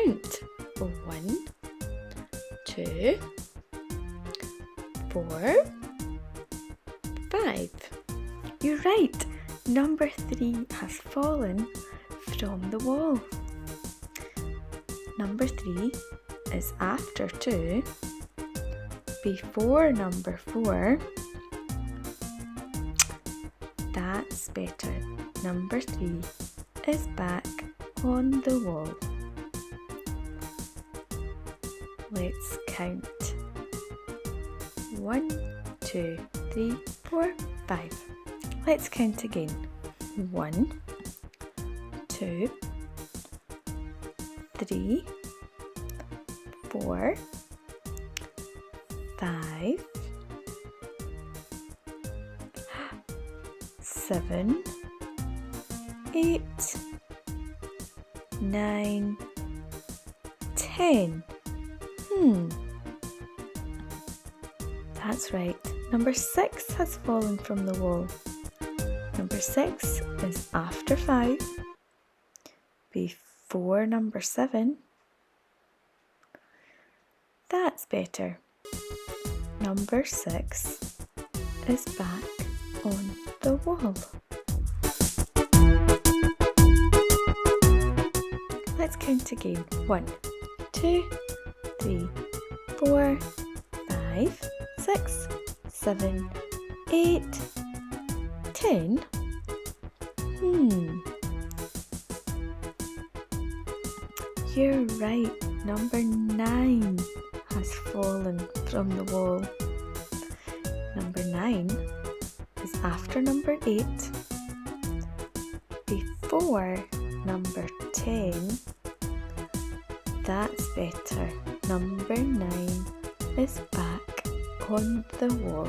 count. 1, 2, 4, 5. You're right. Number 3 has fallen from the wall. Number 3 is after 2, before number 4. That's better. Number 3 is back on the wall. Let's count. 1, 2, 3, 4, 5. Let's count again. 1, 2, 3, 4, 5, 7, 8, 9, 10. That's right. Number 6 has fallen from the wall. Number 6 is after 5, before number 7. That's better. Number 6 is back on the wall. Let's count again. 1, 2, 3, 4, 5, 6, 7, 8, 10. You're right. Number 9 has fallen from the wall. Number 9 is after number 8, before number 10. That's better. Number 9 is back on the wall.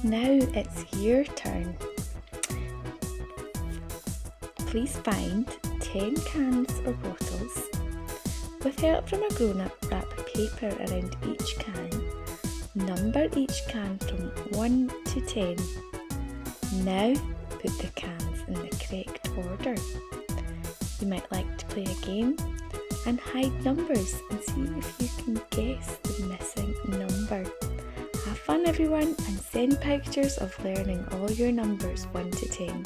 Now it's your turn. Please find 10 cans or bottles. With help from a grown-up, wrap paper around each can. Number each can from 1 to 10. Now put the cans in the correct order. You might like to play a game and hide numbers and see if you can guess the missing number. Have fun everyone, and send pictures of learning all your numbers 1 to 10.